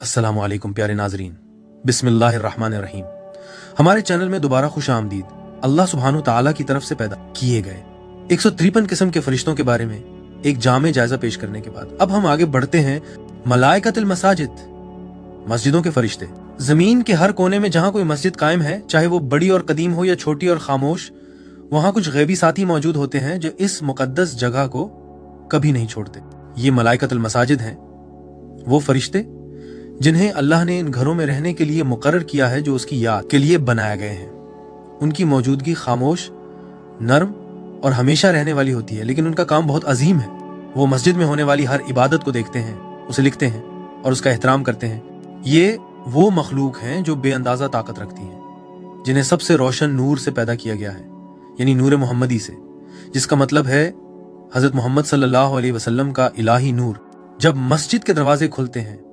अस्सलामु अलैकुम प्यारे नाजरीन, बिस्मिल्लाहिर्रहमानिर्रहीम। हमारे चैनल में दोबारा खुश आमदीद। अल्लाह सुब्हानु ताला की तरफ से पैदा किए गए 153 किस्म के फरिश्तों के बारे में एक जामे जायजा पेश करने के बाद अब हम आगे बढ़ते हैं। मलाइकतुल मसाजिद, मस्जिदों के फरिश्ते। जमीन के हर कोने में जहां कोई मस्जिद कायम है, चाहे वो बड़ी और कदीम हो या छोटी और खामोश, वहां कुछ गैबी साथी मौजूद होते हैं जो इस मुकद्दस जगह को कभी नहीं छोड़ते। ये मलाइकतुल मसाजिद हैं, वो फरिश्ते जिन्हें अल्लाह ने इन घरों में रहने के लिए मुकर्रर किया है, जो उसकी याद के लिए बनाए गए हैं। उनकी मौजूदगी खामोश, नर्म और हमेशा रहने वाली होती है, लेकिन उनका काम बहुत अजीम है। वो मस्जिद में होने वाली हर इबादत को देखते हैं, उसे लिखते हैं और उसका एहतराम करते हैं। ये वो मखलूक हैं जो बेअंदाजा ताकत रखती हैं, जिन्हें सबसे रोशन नूर से पैदा किया गया है, यानी नूर मोहम्मदी से, जिसका मतलब है हजरत मोहम्मद सल्लल्लाहु अलैहि वसल्लम का इलाही नूर। जब मस्जिद के दरवाजे खुलते हैं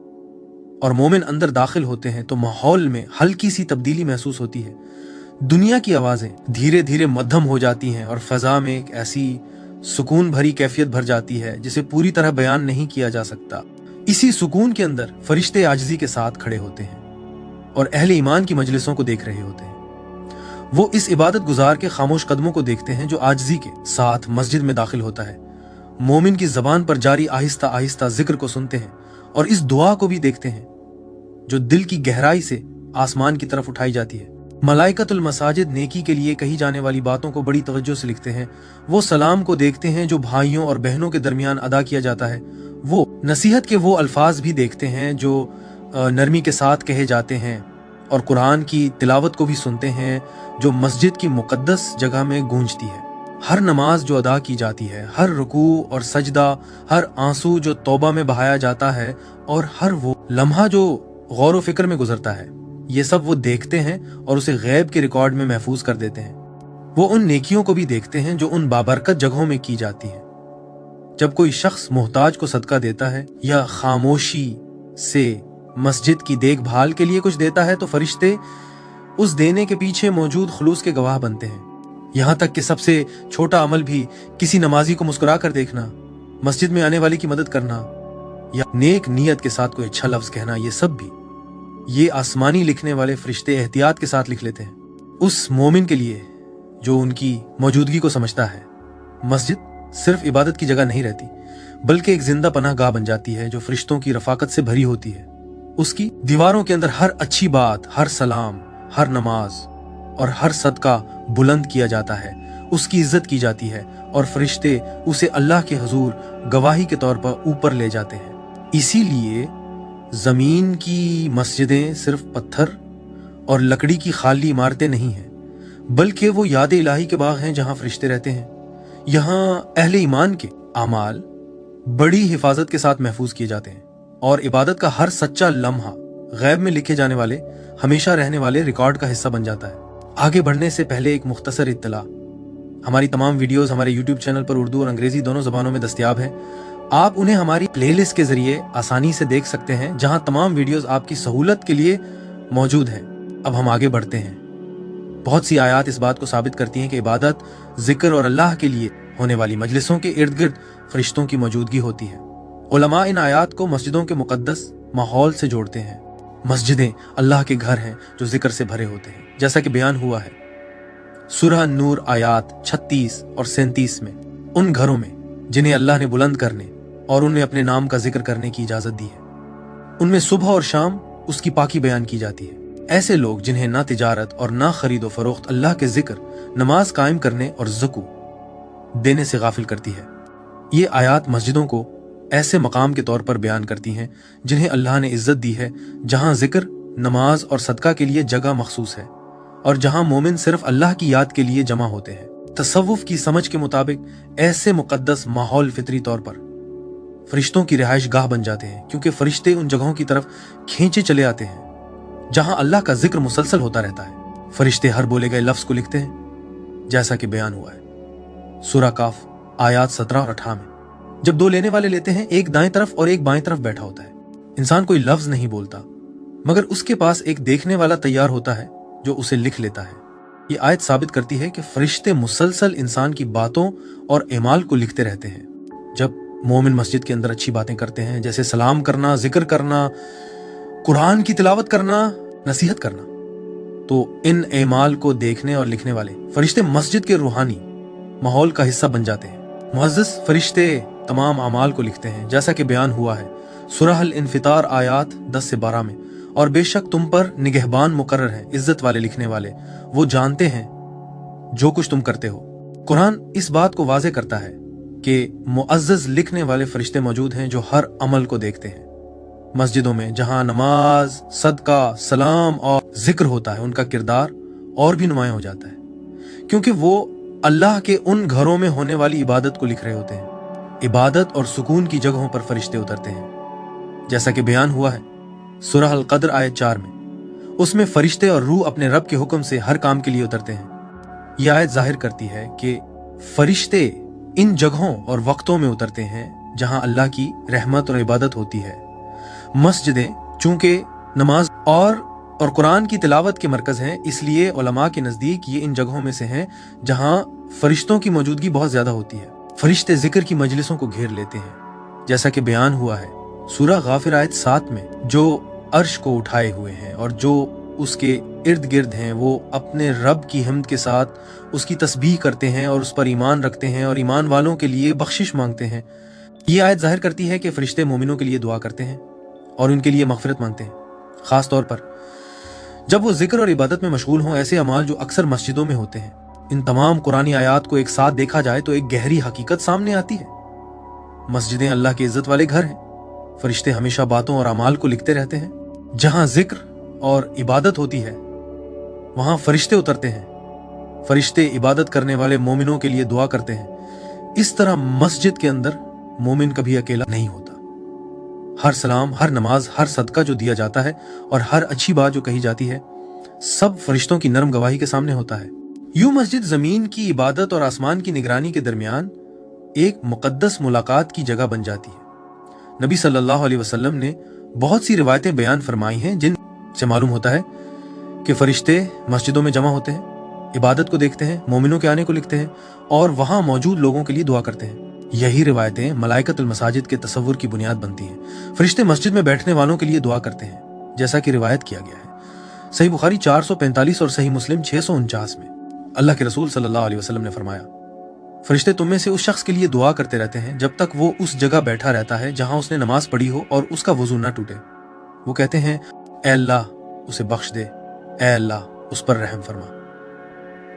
और मोमिन अंदर दाखिल होते हैं तो माहौल में हल्की सी तब्दीली महसूस होती है। दुनिया की आवाजें धीरे धीरे मध्यम हो जाती हैं और फजा में एक ऐसी सुकून भरी कैफियत भर जाती है जिसे पूरी तरह बयान नहीं किया जा सकता। इसी सुकून के अंदर फरिश्ते आजिज़ी के साथ खड़े होते हैं और अहले ईमान की मजलिसों को देख रहे होते हैं। वो इस इबादत गुजार के खामोश कदमों को देखते हैं जो आजिज़ी के साथ मस्जिद में दाखिल होता है। मोमिन की जबान पर जारी आहिस्ता आहिस्ता जिक्र को सुनते हैं और इस दुआ को भी देखते हैं जो दिल की गहराई से आसमान की तरफ उठाई जाती है। मलाइकतुल मसाजिद नेकी के लिए कही जाने वाली बातों को बड़ी तवज्जो से लिखते हैं। वो सलाम को देखते हैं जो भाइयों और बहनों के दरमियान अदा किया जाता है। वो नसीहत के वो अल्फाज भी देखते हैं जो नरमी के साथ कहे जाते हैं और कुरान की तिलावत को भी सुनते हैं जो मस्जिद की मुकद्दस जगह में गूंजती है। हर नमाज जो अदा की जाती है, हर रुकू और सजदा, हर आंसू जो तौबा में बहाया जाता है और हर वो लम्हा जो गौर व फिक्र में गुजरता है, ये सब वो देखते हैं और उसे गैब के रिकॉर्ड में महफूज कर देते हैं। वो उन नेकियों को भी देखते हैं जो उन बाबरकत जगहों में की जाती हैं। जब कोई शख्स मोहताज को सदका देता है या खामोशी से मस्जिद की देखभाल के लिए कुछ देता है तो फरिश्ते उस देने के पीछे मौजूद खुलूस के गवाह बनते हैं। यहाँ तक कि सबसे छोटा अमल भी, किसी नमाजी को मुस्कुरा कर देखना, मस्जिद में आने वाले की मदद करना या नेक नीयत के साथ कोई अच्छा लफ्ज कहना, ये सब भी ये आसमानी लिखने वाले फरिश्ते एहतियात के साथ लिख लेते हैं। उस मोमिन के लिए जो उनकी मौजूदगी को समझता है, मस्जिद सिर्फ इबादत की जगह नहीं रहती बल्कि एक जिंदा पनाह गाह बन जाती है जो फरिश्तों की रफाकत से भरी होती है। उसकी दीवारों के अंदर हर अच्छी बात, हर सलाम, हर नमाज और हर सदका बुलंद किया जाता है, उसकी इज्जत की जाती है और फरिश्ते उसे अल्लाह के हुजूर गवाही के तौर पर ऊपर ले जाते हैं। इसीलिए जमीन की मस्जिदें सिर्फ पत्थर और लकड़ी की खाली इमारतें नहीं हैं, बल्कि वो याद इलाही के बाग हैं जहां फरिश्ते रहते हैं। यहाँ अहले ईमान के आमाल बड़ी हिफाजत के साथ महफूज किए जाते हैं और इबादत का हर सच्चा लम्हा गैब में लिखे जाने वाले हमेशा रहने वाले रिकॉर्ड का हिस्सा बन जाता है। आगे बढ़ने से पहले एक मुख्तसर इत्तला, हमारी तमाम वीडियोस हमारे यूट्यूब चैनल पर उर्दू और अंग्रेजी दोनों जबानों में दस्तयाब हैं। आप उन्हें हमारी प्लेलिस्ट के जरिए आसानी से देख सकते हैं, जहां तमाम वीडियोस आपकी सहूलत के लिए मौजूद हैं। अब हम आगे बढ़ते हैं। बहुत सी आयात इस बात को साबित करती हैं कि इबादत, जिक्र और अल्लाह के लिए होने वाली मजलिसों के इर्द गिर्द फरिश्तों की मौजूदगी होती है। उलमा इन आयात को मस्जिदों के मुकद्दस माहौल से जोड़ते हैं। मस्जिदें अल्लाह के घर हैं जो जिक्र से भरे होते हैं, जैसा कि बयान हुआ है सूरह नूर आयात 36 और 37 में। उन घरों में जिन्हें अल्लाह ने बुलंद करने और उन्हें अपने नाम का जिक्र करने की इजाजत दी है, उनमें सुबह और शाम उसकी पाकी बयान की जाती है। ऐसे लोग जिन्हें ना तिजारत और ना खरीदो फरोख्त अल्लाह के जिक्र, नमाज कायम करने और ज़कू देने से गाफिल करती है। ये आयात मस्जिदों को ऐसे मकाम के तौर पर बयान करती हैं जिन्हें अल्लाह ने इज्जत दी है, जहां जिक्र, नमाज और सदका के लिए जगह मखसूस है और जहां मोमिन सिर्फ अल्लाह की याद के लिए जमा होते हैं। तसव्वुफ की समझ के मुताबिक ऐसे मुकद्दस माहौल फितरी तौर पर फरिश्तों की रिहाइश गाह बन जाते हैं, क्योंकि फरिश्ते उन जगहों की तरफ खींचे चले आते हैं जहां अल्लाह का जिक्र मुसलसल होता रहता है। फरिश्ते हर बोले गए लफ्ज को लिखते हैं, जैसा कि बयान हुआ है सूरह काफ आयात 17 और 18 में। जब दो लेने वाले लेते हैं, एक दाएं तरफ और एक बाएं तरफ बैठा होता है। इंसान कोई लफ्ज नहीं बोलता, मगर उसके पास एक देखने वाला तैयार होता है जो उसे लिख लेता है। ये आयत साबित करती है कि फरिश्ते मुसलसल इंसान की बातों और एमाल को लिखते रहते हैं। जब मोमिन मस्जिद के अंदर अच्छी बातें करते हैं, जैसे सलाम करना, जिक्र करना, कुरान की तिलावत करना, नसीहत करना। तो इन एमाल को देखने और लिखने वाले फरिश्ते मस्जिद के रूहानी माहौल का हिस्सा बन जाते हैं। मुअज़्ज़ज़ फरिश्ते तमाम अमाल को लिखते हैं, जैसा कि बयान हुआ है सूरह अल इन्फितार आयात 10 से 12 में। और बेशक तुम पर निगहबान मुकर्रर हैं, इज्जत वाले लिखने वाले, वो जानते हैं जो कुछ तुम करते हो। कुरान इस बात को वाज़ेह करता है कि मुअज़्ज़ज़ लिखने वाले फरिश्ते मौजूद हैं जो हर अमल को देखते हैं। मस्जिदों में जहां नमाज, सदका, सलाम और जिक्र होता है, उनका किरदार और भी नुमायां हो जाता है, क्योंकि वो अल्लाह के उन घरों में होने वाली इबादत को लिख रहे होते हैं। इबादत और सुकून की जगहों पर फरिश्ते उतरते हैं, जैसा कि बयान हुआ है सूरह अल क़द्र आयत 4 में। उसमें फरिश्ते और रूह अपने रब के हुक्म से हर काम के लिए उतरते हैं। यह आयत जाहिर करती है कि फरिश्ते इन जगहों और वक्तों में उतरते हैं जहां अल्लाह की रहमत और इबादत होती है। मस्जिदें चूंकि नमाज और कुरान की तिलावत के मरकज हैं, इसलिए उलमा के नजदीक ये इन जगहों में से हैं जहां फरिश्तों की मौजूदगी बहुत ज्यादा होती है। फरिश्ते जिक्र की मजलिसों को घेर लेते हैं, जैसा कि बयान हुआ है सूरह गाफिर आयत 7 में। जो अर्श को उठाए हुए हैं और जो उसके इर्द गिर्द हैं, वो अपने रब की हिम्मत के साथ उसकी तस्बीह करते हैं और उस पर ईमान रखते हैं और ईमान वालों के लिए बख्शिश मांगते हैं। ये आयत जाहिर करती है कि फरिश्ते मोमिनों के लिए दुआ करते हैं और उनके लिए मगफिरत मांगते हैं। खास तौर पर जब वो जिक्र और इबादत में मशगूल हों, ऐसे अमाल जो अक्सर मस्जिदों में होते हैं। इन तमाम कुरानी आयात को एक साथ देखा जाए तो एक गहरी हकीकत सामने आती है। मस्जिदें अल्लाह के इज्जत वाले घर हैं। फरिश्ते हमेशा बातों और अमाल को लिखते रहते हैं। जहां जिक्र और इबादत होती है, वहां फरिश्ते उतरते हैं। फरिश्ते इबादत करने वाले मोमिनों के लिए दुआ करते हैं। इस तरह मस्जिद के अंदर मोमिन कभी अकेला नहीं होता। हर सलाम, हर नमाज, हर सदका जो दिया जाता है और हर अच्छी बात जो कही जाती है, सब फरिश्तों की नरम गवाही के सामने होता है। यूं मस्जिद जमीन की इबादत और आसमान की निगरानी के दरमियान एक मुकद्दस मुलाकात की जगह बन जाती है। नबी सल्लल्लाहु अलैहि वसल्लम ने बहुत सी रिवायतें बयान फरमाई हैं जिन से मालूम होता है कि फरिश्ते मस्जिदों में जमा होते हैं, इबादत को देखते हैं, मोमिनों के आने को लिखते हैं और वहां मौजूद लोगों के लिए दुआ करते हैं। यही रिवायतें मलाइकतुल मसाजिद के तसव्वुर की बुनियाद बनती हैं। फरिश्ते मस्जिद में बैठने वालों के लिए दुआ करते हैं, जैसा कि रिवायत किया गया है सही बुखारी 445 और सही मुस्लिम 649 में। अल्लाह के रसूल सल्लल्लाहु अलैहि वसल्लम ने फरमाया, फरिश्ते तुम में से उस शख्स के लिए दुआ करते रहते हैं जब तक वो उस जगह बैठा रहता है जहां उसने नमाज पढ़ी हो और उसका वजू ना टूटे। वो कहते हैं, ऐ अल्लाह उसे बख्श दे, ऐ अल्लाह उस पर रहम फरमा।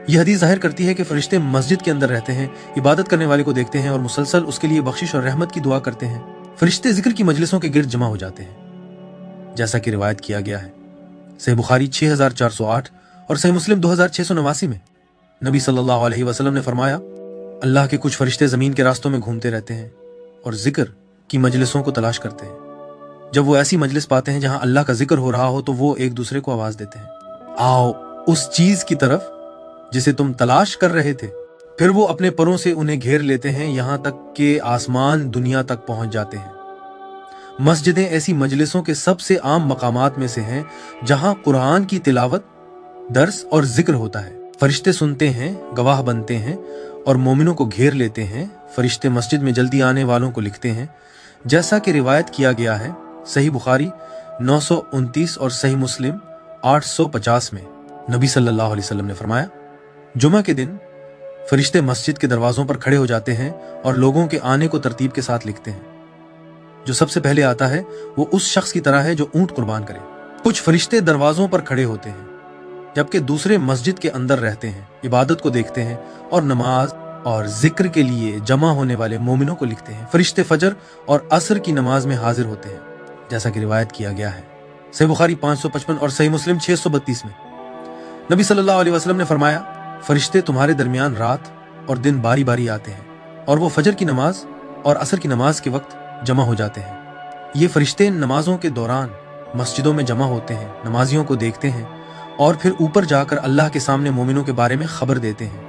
यह हदीस जाहिर करती है कि फरिश्ते मस्जिद के अंदर रहते हैं, इबादत करने वाले को देखते हैं और मुसलसल उसके लिए बख्शिश और रहमत की दुआ करते हैं। फरिश्ते जिक्र की मजलिसों के गिर्द जमा हो जाते हैं, जैसा कि रिवायत किया गया है सही बुखारी 6408 और सही मुस्लिम 2689 में। नबी सल्लल्लाहु अलैहि वसल्लम ने फरमाया, अल्लाह के कुछ फरिश्ते जमीन के रास्तों में घूमते रहते हैं और जिक्र की मजलिसों को तलाश करते हैं। जब वो ऐसी मजलिस पाते हैं जहां अल्लाह का जिक्र हो रहा हो तो वो एक दूसरे को आवाज देते हैं, आओ उस चीज की तरफ जिसे तुम तलाश कर रहे थे। फिर वो अपने परों से उन्हें घेर लेते हैं, यहां तक कि आसमान दुनिया तक पहुंच जाते हैं। मस्जिदें ऐसी मजलिसों के सबसे आम मकामात में से हैं जहां कुरान की तिलावत, दर्स और जिक्र होता है। फरिश्ते सुनते हैं, गवाह बनते हैं और मोमिनों को घेर लेते हैं। फरिश्ते मस्जिद में जल्दी आने वालों को लिखते हैं, जैसा कि रिवायत किया गया है सही बुखारी 929 और सही मुस्लिम 850 में। नबी सल्लल्लाहु अलैहि वसल्लम ने फरमाया, जुमा के दिन फरिश्ते मस्जिद के दरवाजों पर खड़े हो जाते हैं और लोगों के आने को तरतीब के साथ लिखते हैं। जो सबसे पहले आता है वो उस शख्स की तरह है जो ऊंट कुर्बान करे। कुछ फरिश्ते दरवाजों पर खड़े होते हैं, जबकि दूसरे मस्जिद के अंदर रहते हैं, इबादत को देखते हैं और नमाज और जिक्र के लिए जमा होने वाले मोमिनों को लिखते हैं। फरिश्ते फजर और असर की नमाज में हाजिर होते हैं, जैसा कि रिवायत किया गया है सही बुखारी 555 और सही मुस्लिम 632 में। नबी सल्लल्लाहु अलैहि वसल्लम ने फरमाया, फरिश्ते तुम्हारे दरमियान रात और दिन बारी बारी आते हैं और वो फजर की नमाज और असर की नमाज के वक्त जमा हो जाते हैं। ये फरिश्ते नमाजों के दौरान मस्जिदों में जमा होते हैं, नमाजियों को देखते हैं और फिर ऊपर जाकर अल्लाह के सामने मोमिनों के बारे में खबर देते हैं।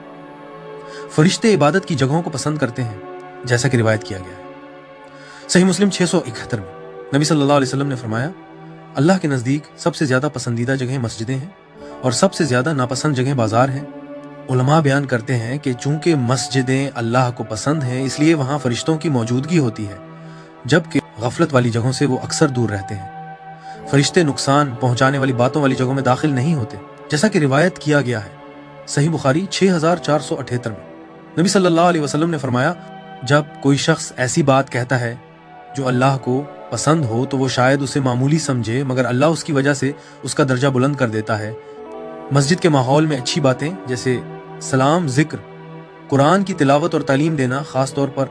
फरिश्ते इबादत की जगहों को पसंद करते हैं, जैसा कि रिवायत किया गया है सही मुस्लिम 671 में। नबी सल्लल्लाहु अलैहि वसल्लम ने फरमाया, अल्लाह के नज़दीक सबसे ज़्यादा पसंदीदा जगह मस्जिदें हैं और सबसे ज़्यादा नापसंद जगह बाजार हैं। उलमा बयान करते हैं कि चूंकि मस्जिदें अल्लाह को पसंद हैं, इसलिए वहाँ फरिश्तों की मौजूदगी होती है, जबकि गफलत वाली जगहों से वो अक्सर दूर रहते हैं। फरिश्ते नुकसान पहुंचाने वाली बातों वाली जगहों में दाखिल नहीं होते, जैसा कि रिवायत किया गया है सही बुखारी 6478 में। नबी सल्लल्लाहु अलैहि वसल्लम ने फरमाया, जब कोई शख्स ऐसी बात कहता है जो अल्लाह को पसंद हो तो वो शायद उसे मामूली समझे, मगर अल्लाह उसकी वजह से उसका दर्जा बुलंद कर देता है। मस्जिद के माहौल में अच्छी बातें जैसे सलाम, जिक्र, कुरान की तिलावत और तालीम देना खास तौर पर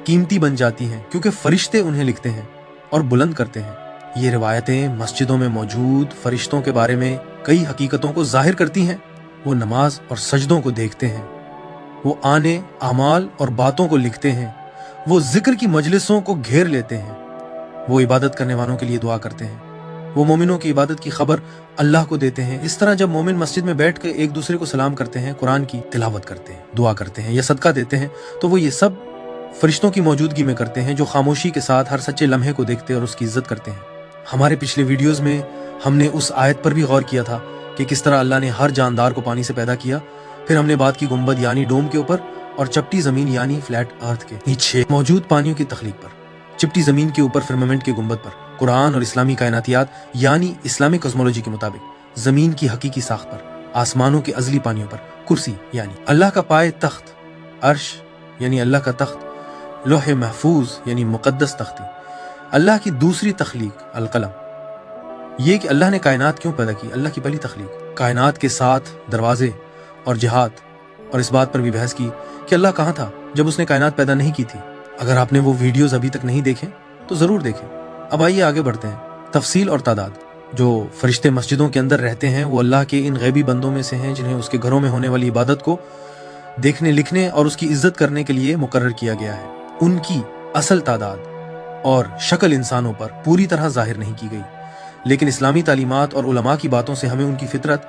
कीमती बन जाती हैं, क्योंकि फरिश्ते उन्हें लिखते हैं और बुलंद करते हैं। ये रिवायतें मस्जिदों में मौजूद फरिश्तों के बारे में कई हकीकतों को जाहिर करती हैं। वो नमाज और सजदों को देखते हैं, वो आने, अमाल और बातों को लिखते हैं, वो जिक्र की मजलिसों को घेर लेते हैं, वो इबादत करने वालों के लिए दुआ करते हैं, वो मोमिनों की इबादत की खबर अल्लाह को देते हैं। इस तरह जब मोमिन मस्जिद में बैठ कर एक दूसरे को सलाम करते हैं, कुरान की तिलावत करते हैं, दुआ करते हैं या सदका देते हैं, तो वो ये सब फरिश्तों की मौजूदगी में करते हैं, जो खामोशी के साथ हर सच्चे लम्हे को देखते और उसकी इज्जत करते हैं। हमारे पिछले वीडियोस में हमने उस आयत पर भी गौर किया था कि किस तरह अल्लाह ने हर जानदार को पानी से पैदा किया। फिर हमने बात की गुंबद यानी डोम के ऊपर और चपटी जमीन यानी फ्लैट अर्थ के नीचे मौजूद पानियों की तख्लीक पर, चिपटी जमीन के ऊपर फिरमामेंट के गुंबद पर, कुरान और इस्लामी कायनातियात यानी इस्लामिक कॉस्मोलॉजी के मुताबिक जमीन की हकीकी साख्त पर, आसमानों के अजली पानियों पर कुर्सी यानी अल्लाह का पाए तख्त, अर्श यानी अल्लाह का तख्त, लोहे महफूज यानी मुकद्दस तख्ती, अल्लाह की दूसरी तख्लीक अलकलम। ये कि अल्लाह ने कायनात क्यों पैदा की, अल्लाह की पहली तख्लीक, कायनात के साथ दरवाजे और जिहाद, और इस बात पर भी बहस की कि अल्लाह कहाँ था जब उसने कायनात पैदा नहीं की थी। अगर आपने वो वीडियोस अभी तक नहीं देखे तो ज़रूर देखें। अब आइए आगे बढ़ते हैं। तफसील और तादाद। जो फरिश्ते मस्जिदों के अंदर रहते हैं वो अल्लाह के इन गैबी बंदों में से हैं जिन्हें उसके घरों में होने वाली इबादत को देखने, लिखने और उसकी इज्जत करने के लिए मुकर्रर किया गया है। उनकी असल तादाद और शक्ल इंसानों पर पूरी तरह जाहिर नहीं की गई, लेकिन इस्लामी तालीमात और उलमा की बातों से हमें उनकी फितरत,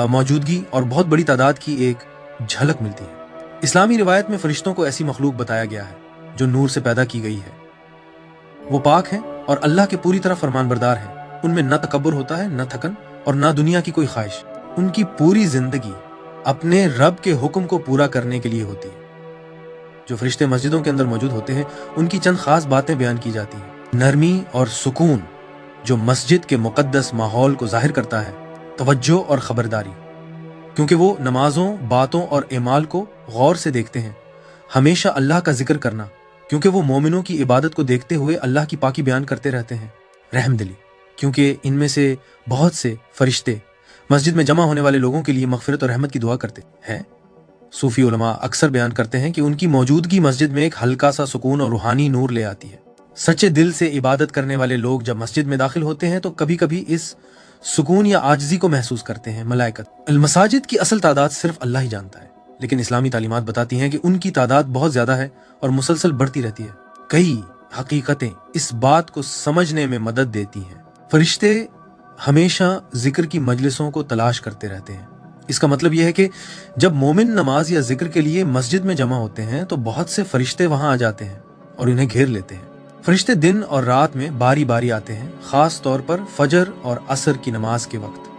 मौजूदगी और बहुत बड़ी तादाद की एक झलक मिलती है। इस्लामी रिवायत में फरिश्तों को ऐसी मखलूक बताया गया है जो नूर से पैदा की गई है। वो पाक हैं और अल्लाह के पूरी तरह फरमानबरदार हैं। उनमें न तकब्बुर होता है, न थकन और न दुनिया की कोई ख्वाहिश। उनकी पूरी जिंदगी अपने रब के हुक्म को पूरा करने के लिए होती है। जो फरिश्ते मस्जिदों के अंदर मौजूद होते हैं उनकी चंद खास बातें बयान की जाती हैं। नरमी और सुकून जो मस्जिद के मुकद्दस माहौल को जाहिर करता है, तवज्जो और खबरदारी, क्योंकि वो नमाजों, बातों और एमाल को गौर से देखते हैं। हमेशा अल्लाह का जिक्र करना, क्योंकि वो मोमिनों की इबादत को देखते हुए अल्लाह की पाकी बयान करते रहते हैं। रहमदिली, क्योंकि इनमें से बहुत से फरिश्ते मस्जिद में जमा होने वाले लोगों के लिए मगफिरत और रहमत की दुआ करते हैं। सूफी उलमा अक्सर बयान करते हैं कि उनकी मौजूदगी मस्जिद में एक हल्का सा सुकून और रूहानी नूर ले आती है। सच्चे दिल से इबादत करने वाले लोग जब मस्जिद में दाखिल होते हैं तो कभी कभी इस सुकून या आजिज़ी को महसूस करते हैं। मलाइकत। मसाजिद की असल तादाद सिर्फ अल्लाह ही जानता है, लेकिन इस्लामी तालीमात बताती हैं कि उनकी तादाद बहुत ज्यादा है और मुसलसल बढ़ती रहती है। कई हकीकतें इस बात को समझने में मदद देती हैं। फरिश्ते हमेशा जिक्र की मजलिसों को तलाश करते रहते हैं। इसका मतलब यह है कि जब मोमिन नमाज या जिक्र के लिए मस्जिद में जमा होते हैं तो बहुत से फरिश्ते वहां आ जाते हैं और इन्हें घेर लेते हैं। फरिश्ते दिन और रात में बारी बारी आते हैं, खास तौर पर फजर और असर की नमाज के वक्त।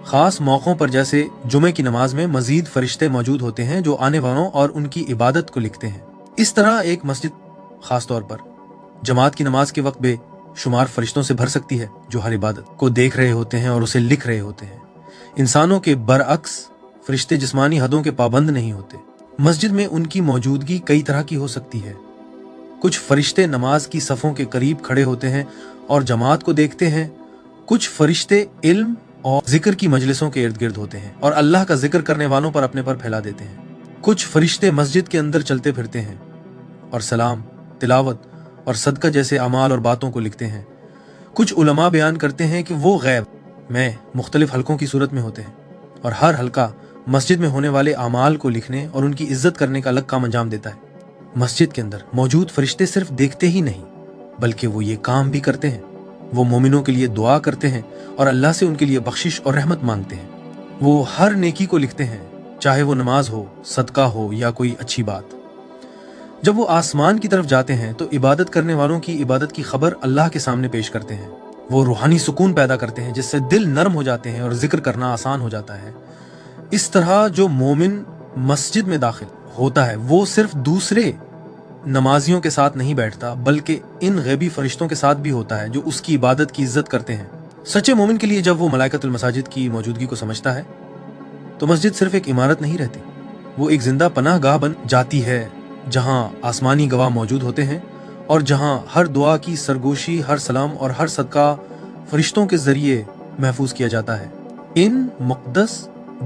खास मौक़ों पर जैसे जुमे की नमाज में मजीद फरिश्ते मौजूद होते हैं जो आने वालों और उनकी इबादत को लिखते हैं। इस तरह एक मस्जिद खास तौर पर जमात की नमाज के वक्त बेशुमार फरिश्तों से भर सकती है जो हर इबादत को देख रहे होते हैं और उसे लिख रहे होते हैं। इंसानों के बरअक्स फरिश्ते जिस्मानी हदों के पाबंद नहीं होते। मस्जिद में उनकी मौजूदगी कई तरह की हो सकती है। कुछ फरिश्ते नमाज की सफ़ों के करीब खड़े होते हैं और जमात को देखते हैं। कुछ फरिश्ते इल्म और जिक्र की मजलिसों के इर्द गिर्द होते हैं और अल्लाह का जिक्र करने वालों पर अपने पर फैला देते हैं। कुछ फरिश्ते मस्जिद के अंदर चलते फिरते हैं और सलाम, तिलावत और सदका जैसे अमाल और बातों को लिखते हैं। कुछ उलमा बयान करते हैं कि वो गैब में मुख्तलिफ हलकों की सूरत में होते हैं और हर हल्का मस्जिद में होने वाले अमाल को लिखने और उनकी इज्जत करने का अलग काम अंजाम देता है। मस्जिद के अंदर मौजूद फरिश्ते सिर्फ देखते ही नहीं बल्कि वो ये काम भी करते हैं। वो मोमिनों के लिए दुआ करते हैं और अल्लाह से उनके लिए बख्शिश और रहमत मांगते हैं। वो हर नेकी को लिखते हैं, चाहे वो नमाज हो, सदका हो या कोई अच्छी बात। जब वो आसमान की तरफ जाते हैं तो इबादत करने वालों की इबादत की खबर अल्लाह के सामने पेश करते हैं। वो रूहानी सुकून पैदा करते हैं जिससे दिल नरम हो जाते हैं और जिक्र करना आसान हो जाता है। इस तरह जो मोमिन मस्जिद में दाखिल होता है वो सिर्फ दूसरे नमाजियों के साथ नहीं बैठता बल्कि इन गैबी फरिश्तों के साथ भी होता है जो उसकी इबादत की इज्जत करते हैं। सच्चे मोमिन के लिए जब वो मलाइकतुल मसाजिद की मौजूदगी को समझता है तो मस्जिद सिर्फ एक इमारत नहीं रहती, वो एक जिंदा पनाह गाह बन जाती है जहां आसमानी गवाह मौजूद होते हैं और जहां हर दुआ की सरगोशी, हर सलाम और हर सदका फरिश्तों के जरिए महफूज किया जाता है। इन मुक़द्दस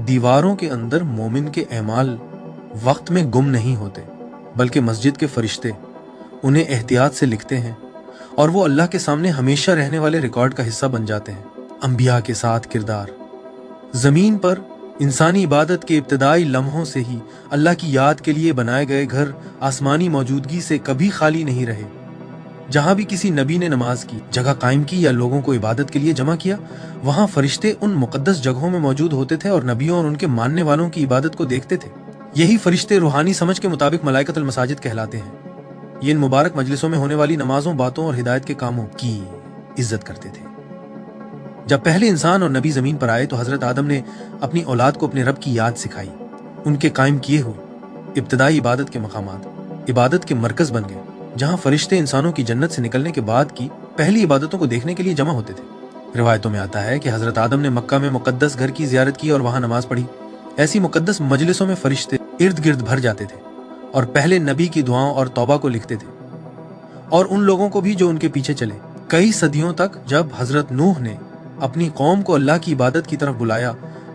दीवारों के अंदर मोमिन के अमाल वक्त में गुम नहीं होते बल्कि मस्जिद के फरिश्ते उन्हें एहतियात से लिखते हैं और वो अल्लाह के सामने हमेशा रहने वाले रिकॉर्ड का हिस्सा बन जाते हैं। अंबिया के साथ किरदार। जमीन पर इंसानी इबादत के इब्तदाई लम्हों से ही अल्लाह की याद के लिए बनाए गए घर आसमानी मौजूदगी से कभी खाली नहीं रहे। जहां भी किसी नबी ने नमाज की जगह कायम की या लोगों को इबादत के लिए जमा किया, वहां फरिश्ते उन मुकद्दस जगहों में मौजूद होते थे और नबियों और उनके मानने वालों की इबादत को देखते थे। यही फरिश्ते रूहानी समझ के मुताबिक मलाइकतुल मसाजिद कहलाते हैं। ये इन मुबारक मजलिसों में होने वाली नमाजों, बातों और हिदायत के कामों की इज्जत करते थे। जब पहले इंसान और नबी जमीन पर आए तो हजरत आदम ने अपनी औलाद को अपने रब की याद सिखाई। उनके कायम किए हुए इब्तदाई इबादत के मकामात इबादत के मरकज बन गए, जहां फरिश्ते इंसानों की जन्नत से निकलने के बाद की पहली इबादतों को देखने के लिए जमा होते थे। रिवायतों में आता है कि हजरत आदम ने मक्का में मुकद्दस घर की जियारत की और वहां नमाज पढ़ी। ऐसी मुकद्दस मजलिसों में फरिश्ते इर्द गिर्द भर जाते थे और पहले नबी की दुआओं और तौबा को लिखते थे और उन लोगों को भी जो उनके पीछे चले। कई सदियों तक जब हजरत नूह ने अपनी कौम को अल्लाह की इबादत की तरफ बुलाया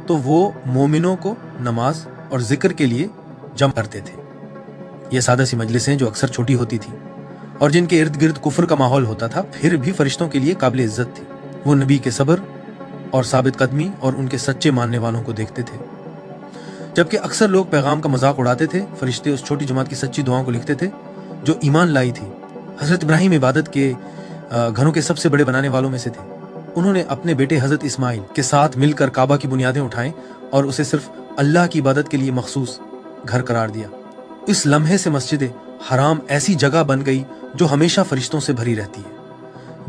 तो वो मोमिनों को नमाज और जिक्र के लिए जम करते थे। ये सादा सी मजलिसें जो अक्सर छोटी होती थी और जिनके इर्द गिर्द कुफ्र का माहौल होता था, फिर भी फरिश्तों के लिए काबिल इज्जत थी। वो नबी के सब्र और साबित कदमी और उनके सच्चे मानने वालों को देखते थे। जबकि अक्सर लोग पैगाम का मजाक उड़ाते थे, फरिश्ते उस छोटी जमात की सच्ची दुआओं को लिखते थे जो ईमान लाई थी। हजरत इब्राहिम इबादत के घरों के सबसे बड़े बनाने वालों में से थे। उन्होंने अपने बेटे हजरत इस्माइल के साथ मिलकर काबा की बुनियादें उठाएं और उसे सिर्फ अल्लाह की इबादत के लिए मखसूस घर करार दिया। इस लम्हे से मस्जिद हराम ऐसी जगह बन गई जो हमेशा फरिश्तों से भरी रहती है।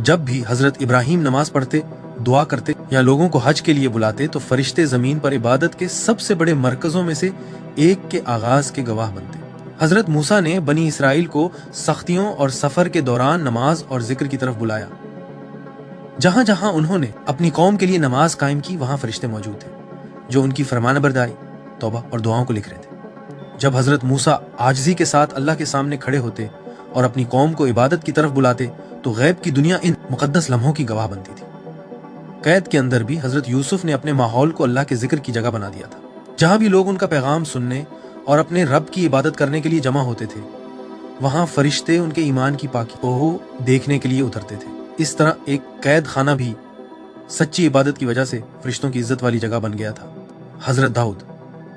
जब भी हजरत इब्राहिम नमाज पढ़ते, दुआ करते या लोगों को हज के लिए बुलाते तो फरिश्ते जमीन पर इबादत के सबसे बड़े मरकजों में से एक के आगाज के गवाह बनते। हजरत मूसा ने बनी इसराइल को सख्तियों और सफर के दौरान नमाज और जिक्र की तरफ बुलाया। जहां जहां उन्होंने अपनी कौम के लिए नमाज कायम की, वहां फरिश्ते मौजूद थे जो उनकी फरमानबरदारी, तौबा और दुआओं को लिख रहे थे। जब हजरत मूसा आजिज़ी के साथ अल्लाह के सामने खड़े होते और अपनी कौम को इबादत की तरफ बुलाते तो गैब की दुनिया इन मुकद्दस लम्हों की गवाह बनती थी। कैद के अंदर भी हजरत यूसुफ ने अपने माहौल को अल्लाह के जिक्र की जगह बना दिया था। जहां भी लोग उनका पैगाम सुनने और अपने रब की इबादत करने के लिए जमा होते थे, वहां फरिश्ते उनके ईमान की पाकी को देखने के लिए उतरते थे। इस तरह एक कैद खाना भी सच्ची इबादत की वजह से फरिश्तों की इज्जत वाली जगह बन गया था। हजरत दाऊद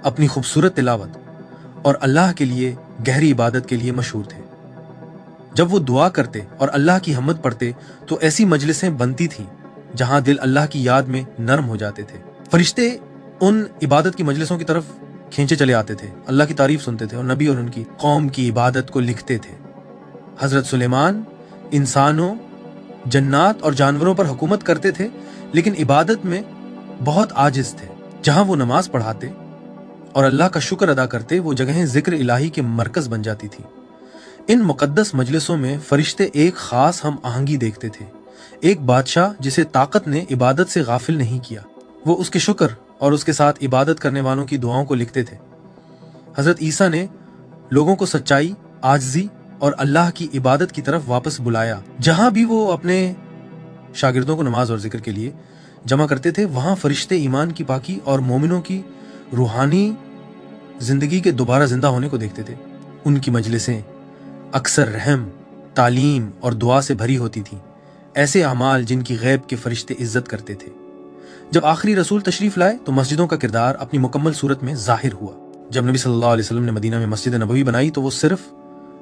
अपनी खूबसूरत तिलावत और अल्लाह के लिए गहरी इबादत के लिए मशहूर थे। जब वो दुआ करते और अल्लाह की हम्मद पढ़ते तो ऐसी मजलिसें बनती थीं जहां दिल अल्लाह की याद में नरम हो जाते थे। फरिश्ते उन इबादत की मजलिसों की तरफ खींचे चले आते थे, अल्लाह की तारीफ सुनते थे और नबी और उनकी कौम की इबादत को लिखते थे। हजरत सुलेमान इंसानों, जन्नात और जानवरों पर हुकूमत करते थे, लेकिन इबादत में बहुत आजिज थे। जहां वो नमाज पढ़ाते और अल्लाह का शुक्र अदा करते, वो जगहें जिक्र इलाही के मरकज बन जाती थी। इन मुकद्दस मजलिसों में फरिश्ते एक खास हम आहंगी देखते थे। एक बादशाह जिसे ताकत ने इबादत से गाफिल नहीं किया, वो उसके शुक्र और उसके साथ इबादत करने वालों की दुआओं को लिखते थे। हजरत ईसा ने लोगों को सच्चाई, आजिज़ी और अल्लाह की इबादत की तरफ वापस बुलाया। जहां भी वो अपने शागिर्दों को नमाज और जिक्र के लिए जमा करते थे, वहां फरिश्ते ईमान की पाकी और मोमिनों की रूहानी जिंदगी के दोबारा जिंदा होने को देखते थे। उनकी मजलिसें अक्सर रहम, तालीम और दुआ से भरी होती थीं, ऐसे अमाल जिनकी गैब के फरिश्ते इज्जत करते थे। जब आखिरी रसूल तशरीफ लाए तो मस्जिदों का किरदार अपनी मुकम्मल सूरत में जाहिर हुआ। जब नबी सल्लल्लाहु अलैहि वसल्लम ने मदीना में मस्जिद नबवी बनाई तो वो सिर्फ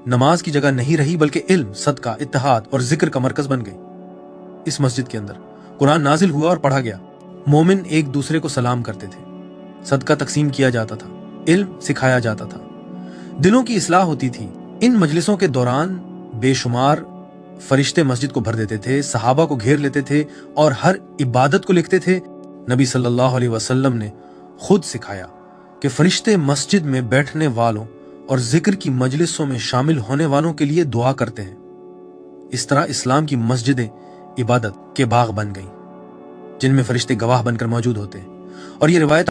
नमाज की जगह नहीं रही बल्कि इल्म, सदका, इत्तेहाद और जिक्र का मरकज बन गई। इस मस्जिद के अंदर कुरान नाजिल हुआ और पढ़ा गया। मोमिन एक दूसरे को सलाम करते थे, सदका तकसीम किया जाता था, इल्म सिखाया जाता था, दिलों की इस्लाह होती थी। इन मजलिसों के दौरान बेशुमार फरिश्ते मस्जिद को भर देते थे, सहाबा को घेर लेते थे और हर इबादत को लिखते थे। नबी सल्लल्लाहु अलैहि वसल्लम ने खुद सिखाया कि फरिश्ते मस्जिद में बैठने वालों और जिक्र की मजलिसों में शामिल होने वालों के लिए दुआ करते हैं। इस तरह इस्लाम की मस्जिदें इबादत के बाग बन गईं, जिनमें फरिश्ते गवाह बनकर मौजूद होते हैं। और ये रिवायत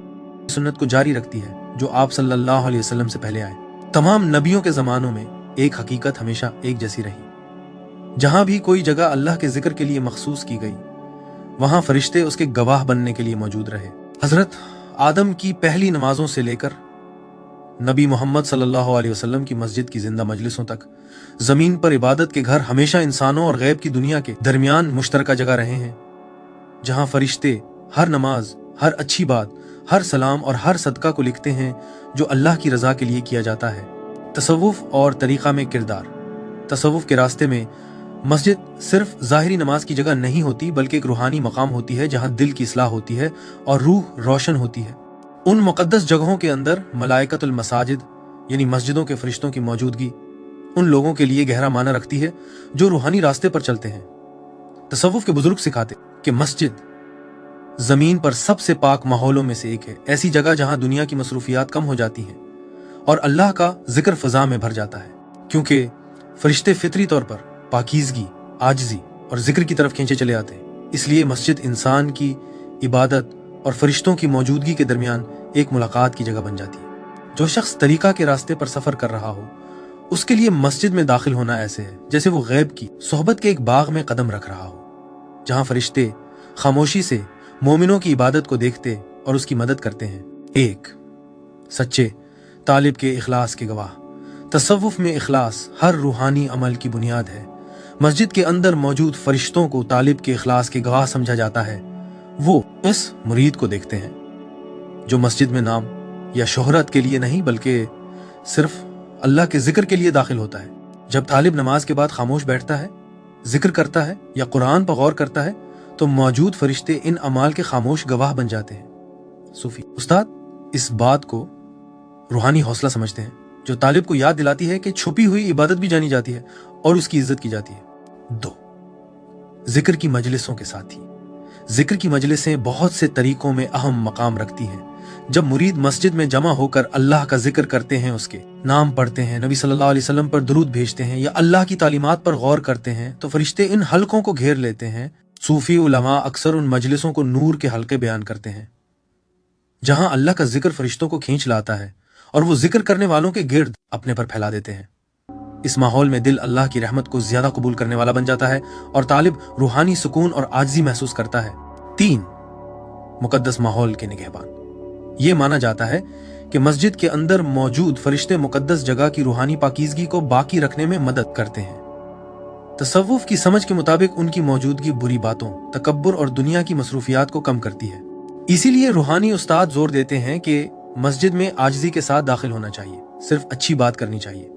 सुन्नत को जारी रखती है जो आप सल्लल्लाहु अलैहि वसल्लम से पहले आए। तमाम नबियों के जमानों में एक हकीकत हमेशा एक जैसी रही, जहां भी कोई जगह अल्लाह के जिक्र के लिए मखसूस की गई, वहां फरिश्ते उसके गवाह बनने के लिए मौजूद रहे। हजरत आदम की पहली नमाजों से लेकर नबी मोहम्मद सल्लल्लाहु अलैहि वसल्लम की मस्जिद की जिंदा मजलिसों तक जमीन पर इबादत के घर हमेशा इंसानों और गैब की दुनिया के दरमियान मुश्तरका जगह रहे हैं, जहां फरिश्ते हर नमाज, हर अच्छी बात, हर सलाम और हर सदका को लिखते हैं जो अल्लाह की रजा के लिए किया जाता है। तसव्वुफ और तरीका में किरदार। तसव्वुफ के रास्ते में मस्जिद सिर्फ ज़ाहिरी नमाज की जगह नहीं होती, बल्कि एक रूहानी मकाम होती है जहां दिल की इस्लाह होती है और रूह रोशन होती है। उन मुकद्दस जगहों के अंदर मलाइकतुल मसाजिद यानी मस्जिदों के फरिश्तों की मौजूदगी उन लोगों के लिए गहरा माना रखती है जो रूहानी रास्ते पर चलते हैं। तसव्वुफ के बुजुर्ग सिखाते कि मस्जिद जमीन पर सबसे पाक माहौलों में से एक है, ऐसी जगह जहां दुनिया की मसरूफियात कम हो जाती हैं और अल्लाह का जिक्र फजा में भर जाता है, क्योंकि फरिश्ते फितरी तौर पर पाकीज़गी, आजिज़ी और जिक्र की तरफ खींचे चले आते हैं। इसलिए मस्जिद इंसान की इबादत और फरिश्तों की मौजूदगी के दरमियान एक मुलाकात की जगह बन जाती है। जो शख्स तरीका के रास्ते पर सफर कर रहा हो, उसके लिए मस्जिद में दाखिल होना ऐसे है जैसे वो गैब की सोहबत के एक बाग में कदम रख रहा हो, जहां फरिश्ते खामोशी से मोमिनों की इबादत को देखते और उसकी मदद करते हैं। एक सच्चे तालिब के इखलास के गवाह। तसव्वुफ में इखलास हर रूहानी अमल की बुनियाद है। मस्जिद के अंदर मौजूद फरिश्तों को तालिब के इखलास के गवाह समझा जाता है। वो इस मुरीद को देखते हैं जो मस्जिद में नाम या शोहरत के लिए नहीं, बल्कि सिर्फ अल्लाह के जिक्र के लिए दाखिल होता है। जब तालिब नमाज के बाद खामोश बैठता है, जिक्र करता है या कुरान पर गौर करता है, तो मौजूद फरिश्ते इन अमाल के खामोश गवाह बन जाते हैं। सूफी उस्ताद इस बात को रूहानी हौसला समझते हैं जो तालिब को याद दिलाती है कि छुपी हुई इबादत भी जानी जाती है और उसकी इज्जत की जाती है। दो जिक्र की मजलिसों के साथी। जिक्र की मजलिसें बहुत से तरीकों में अहम मकाम रखती हैं। जब मुरीद मस्जिद में जमा होकर अल्लाह का जिक्र करते हैं, उसके नाम पढ़ते हैं, नबी सल्लल्लाहु अलैहि वसल्लम पर दुरूद भेजते हैं या अल्लाह की तालीमात पर गौर करते हैं, तो फरिश्ते इन हलकों को घेर लेते हैं। सूफी उलमा अक्सर उन मजलिसों को नूर के हलके बयान करते हैं, जहां अल्लाह का जिक्र फरिश्तों को खींच लाता है और वो जिक्र करने वालों के गिर्द अपने पर फैला देते हैं। इस माहौल में दिल अल्लाह की रहमत को ज्यादा कबूल करने वाला बन जाता है और तालिब रूहानी सुकून और आजिज़ी महसूस करता है। 3 मुकद्दस माहौल के निगहबान। ये माना जाता है कि मस्जिद के अंदर मौजूद फरिश्ते मुकद्दस जगह की रूहानी पाकीज़गी को बाकी रखने में मदद करते हैं। तसव्वुफ की समझ के मुताबिक उनकी मौजूदगी बुरी बातों, तकब्बुर और दुनिया की मसरूफियात को कम करती है। इसीलिए रूहानी उस्ताद जोर देते हैं कि मस्जिद में आजिज़ी के साथ दाखिल होना चाहिए, सिर्फ अच्छी बात करनी चाहिए,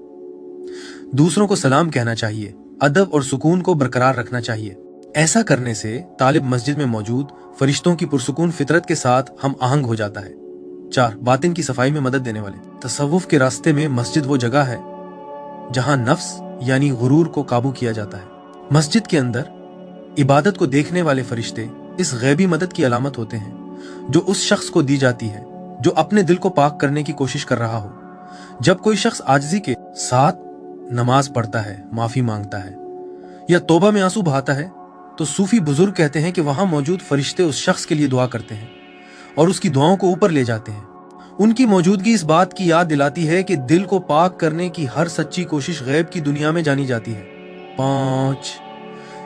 दूसरों को सलाम कहना चाहिए, अदब और सुकून को बरकरार रखना चाहिए। ऐसा करने से तालिब मस्जिद में मौजूद फरिश्तों की पुरसुकून फितरत के साथ हम आहंग हो जाता है। 4 बातिन की सफाई में मदद देने वाले। तसव्वुफ के रास्ते में मस्जिद वो जगह है जहां नफ्स यानी गुरूर को काबू किया जाता है। मस्जिद के अंदर इबादत को देखने वाले फरिश्ते इस गैबी मदद की अलामत होते हैं जो उस शख्स को दी जाती है जो अपने दिल को पाक करने की कोशिश कर रहा हो। जब कोई शख्स आजिज़ी के साथ नमाज पढ़ता है, माफी मांगता है या तौबा में आंसू बहाता है, तो सूफी बुजुर्ग कहते हैं कि वहां मौजूद फरिश्ते उस शख्स के लिए दुआ करते हैं और उसकी दुआओं को ऊपर ले जाते हैं। उनकी मौजूदगी इस बात की याद दिलाती है कि दिल को पाक करने की हर सच्ची कोशिश गैब की दुनिया में जानी जाती है। 5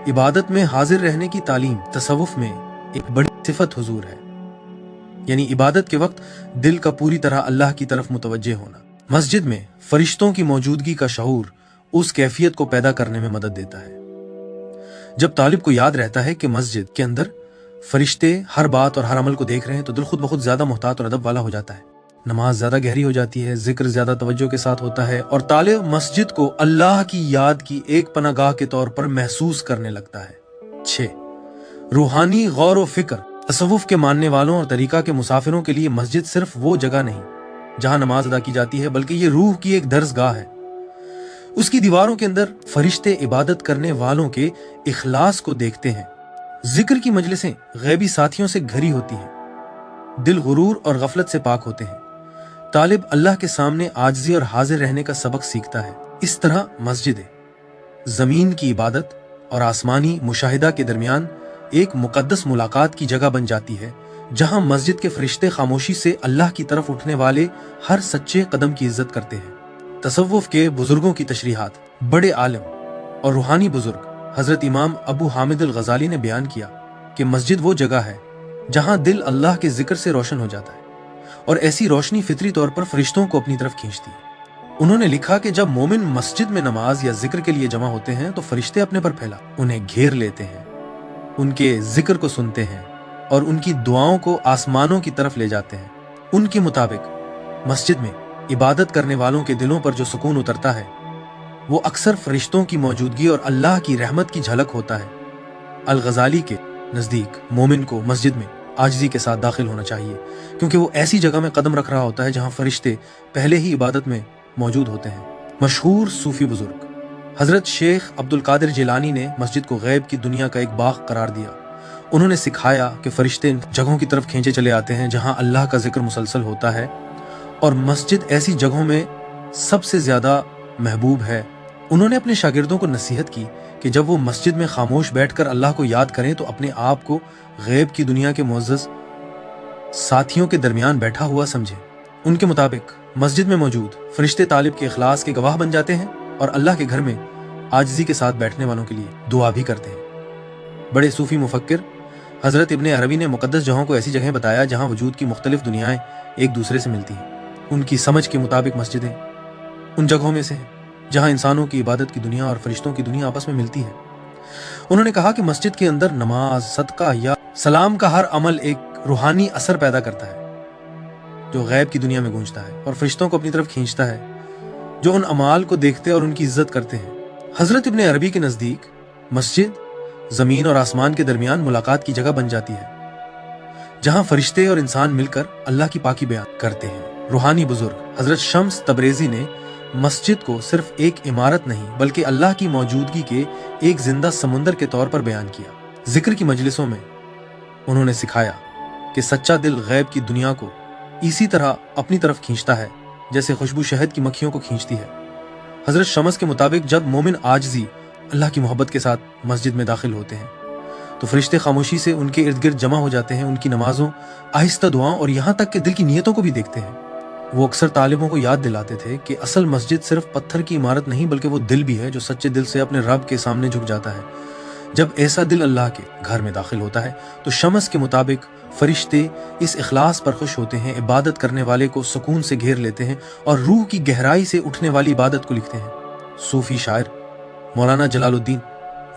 इबादत में हाजिर रहने की तालीम। तसव्वुफ में एक बड़ी सिफत हुजूर है, यानी इबादत के वक्त दिल का पूरी तरह अल्लाह की तरफ मुतवज्जे होना। मस्जिद में फरिश्तों की मौजूदगी का शऊर उस कैफियत को पैदा करने में मदद देता है। जब तालिब को याद रहता है कि मस्जिद के अंदर फरिश्ते हर बात और हर अमल को देख रहे हैं, तो दिल खुद बहुत ज्यादा मोहतात और अदब वाला हो जाता है। नमाज ज्यादा गहरी हो जाती है, जिक्र ज्यादा तवज्जो के साथ होता है और तालिब मस्जिद को अल्लाह की याद की एक पनागाह के तौर पर महसूस करने लगता है। 6 रूहानी गौर व फिक्र। तसव्वुफ के मानने वालों और तरीका के मुसाफिरों के लिए मस्जिद सिर्फ वो जगह नहीं जहां नमाज अदा की जाती है, बल्कि ये रूह की एक दरसगाह है। उसकी दीवारों के अंदर फरिश्ते इबादत करने वालों के इखलास को देखते हैं। जिक्र की मजलिसें गैबी साथियों से घरी होती हैं, दिल गुरूर और गफलत से पाक होते हैं। तालिब अल्लाह के सामने आजिज़ी और हाजिर रहने का सबक सीखता है। इस तरह मस्जिद ज़मीन की इबादत और आसमानी मुशाहिदा के दरमियान एक मुकद्दस मुलाकात की जगह बन जाती है, जहां मस्जिद के फरिश्ते खामोशी से अल्लाह की तरफ उठने वाले हर सच्चे कदम की इज्जत करते हैं। तसव्वुफ के बुजुर्गों की तशरीहात। बड़े आलिम और रूहानी बुजुर्ग हजरत इमाम अबू हामिद अल गजाली ने बयान किया कि मस्जिद वो जगह है जहां दिल अल्लाह के जिक्र से रोशन हो जाता है और ऐसी रोशनी फितरी तौर पर फरिश्तों को अपनी तरफ खींचती है। उन्होंने लिखा कि जब मोमिन मस्जिद में नमाज या जिक्र के लिए जमा होते हैं तो फरिश्ते अपने पर फैला उन्हें घेर लेते हैं, उनके जिक्र को सुनते हैं और उनकी दुआओं को आसमानों की तरफ ले जाते हैं। उनके मुताबिक मस्जिद में इबादत करने वालों के दिलों पर जो सुकून उतरता है वो अक्सर फरिश्तों की मौजूदगी और अल्लाह की रहमत की झलक होता है। अल गजाली के नजदीक मोमिन को मस्जिद में आजिज़ी के साथ दाखिल होना चाहिए, क्योंकि वो ऐसी जगह में कदम रख रहा होता है जहां फरिश्ते पहले ही इबादत में मौजूद होते हैं। मशहूर सूफी बुजुर्ग हजरत शेख अब्दुल कादिर जिलानी ने मस्जिद को गैब की दुनिया का एक बाग करार दिया। उन्होंने सिखाया कि फरिश्ते जगहों की तरफ खींचे चले आते हैं जहां अल्लाह का जिक्र मुसलसल होता है और मस्जिद ऐसी जगहों में सबसे ज्यादा महबूब है। उन्होंने अपने शागिर्दों को नसीहत की कि जब वो मस्जिद में खामोश बैठकर अल्लाह को याद करें तो अपने आप को गैब की दुनिया के मुअज़्ज़ज़ साथियों के दरमियान बैठा हुआ समझें। उनके मुताबिक मस्जिद में मौजूद फरिश्ते तालिब के इखलास के गवाह बन जाते हैं और अल्लाह के घर में आजिज़ी के साथ बैठने वालों के लिए दुआ भी करते हैं। बड़े सूफी मुफक्किर हजरत इब्ने अरबी ने मुकद्दस जगहों को ऐसी जगह बताया जहां वजूद की मुख्तलिफ दुनियाएं एक दूसरे से मिलती हैं। उनकी समझ के मुताबिक मस्जिदें उन जगहों में से हैं जहां इंसानों की इबादत की दुनिया और फरिश्तों की दुनिया आपस में मिलती है। उन्होंने कहा कि मस्जिद के अंदर नमाज, सदका या सलाम का हर अमल एक रूहानी असर पैदा करता है जो गैब की दुनिया में गूंजता है और फरिश्तों को अपनी तरफ खींचता है जो उन अमाल को देखते और उनकी इज्जत करते हैं। हजरत इब्ने अरबी के नजदीक मस्जिद जमीन और आसमान के दरमियान मुलाकात की जगह बन जाती है जहां फरिश्ते और इंसान मिलकर अल्लाह की पाकी बयान करते हैं। रूहानी बुजुर्ग हजरत शम्स तबरेजी ने मस्जिद को सिर्फ एक इमारत नहीं बल्कि अल्लाह की मौजूदगी के एक जिंदा समुंदर के तौर पर बयान किया। जिक्र की मजलिसों में उन्होंने सिखाया कि सच्चा दिल गैब की दुनिया को इसी तरह अपनी तरफ खींचता है जैसे खुशबू शहद की मक्खियों को खींचती है। हजरत शमस के मुताबिक जब मोमिन आजिज़ी अल्लाह की मोहब्बत के साथ मस्जिद में दाखिल होते हैं तो फरिश्ते खामोशी से उनके इर्द गिर्द जमा हो जाते हैं, उनकी नमाजों, आहिस्ता दुआओं और यहाँ तक कि दिल की नीयतों को भी देखते हैं। वो अक्सर तालिबों को याद दिलाते थे कि असल मस्जिद सिर्फ पत्थर की इमारत नहीं बल्कि वो दिल भी है जो सच्चे दिल से अपने रब के सामने झुक जाता है। जब ऐसा दिल अल्लाह के घर में दाखिल होता है तो शमस के मुताबिक फरिश्ते इस इखलास पर खुश होते हैं, इबादत करने वाले को सुकून से घेर लेते हैं और रूह की गहराई से उठने वाली इबादत को लिखते हैं। सूफी शायर मौलाना जलालुद्दीन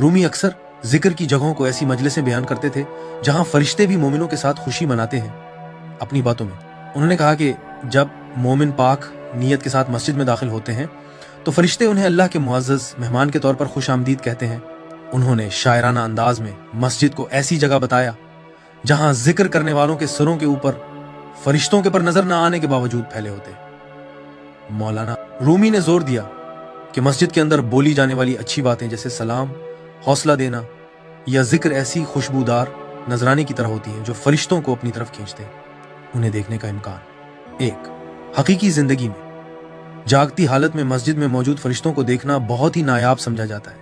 रूमी अक्सर जिक्र की जगहों को ऐसी मजलिसें बयान करते थे जहां फरिश्ते भी मोमिनों के साथ खुशी मनाते हैं। अपनी बातों में उन्होंने कहा कि जब मोमिन पाक नीयत के साथ मस्जिद में दाखिल होते हैं तो फरिश्ते उन्हें अल्लाह के मुअज़्ज़ज़ मेहमान के तौर पर खुश आमदीद कहते हैं। उन्होंने शायराना अंदाज में मस्जिद को ऐसी जगह बताया जहां जिक्र करने वालों के सरों के ऊपर फरिश्तों के पर नजर न आने के बावजूद फैले होते। मौलाना रूमी ने जोर दिया कि मस्जिद के अंदर बोली जाने वाली अच्छी बातें जैसे सलाम, हौसला देना या जिक्र ऐसी खुशबूदार नजराने की तरह होती हैं जो फरिश्तों को अपनी तरफ खींचते हैं। उन्हें देखने का इम्कान। एक, हकीकी जिंदगी में जागती हालत में मस्जिद में मौजूद फरिश्तों को देखना बहुत ही नायाब समझा जाता है।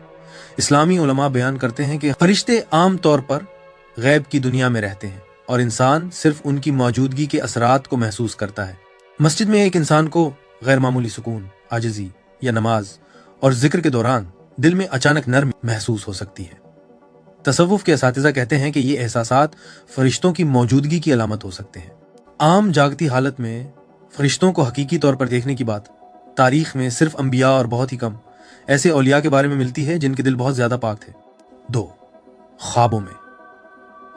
इस्लामी उलमा बयान करते हैं कि फरिश्ते आम तौर पर गैब की दुनिया में रहते हैं और इंसान सिर्फ उनकी मौजूदगी के असरात को महसूस करता है। मस्जिद में एक इंसान को गैर मामूली सुकून, आजिज़ी या नमाज और जिक्र के दौरान दिल में अचानक नरमी महसूस हो सकती है। तसव्वुफ के असातिज़ा कहते हैं कि ये एहसासात फरिश्तों की मौजूदगी की अलामत हो सकते हैं। आम जागती हालत में फरिश्तों को हकीकी तौर पर देखने की बात तारीख में सिर्फ अंबिया और बहुत ही कम ऐसे औलिया के बारे में मिलती है जिनके दिल बहुत ज्यादा पाक थे। 2, ख्वाबों में।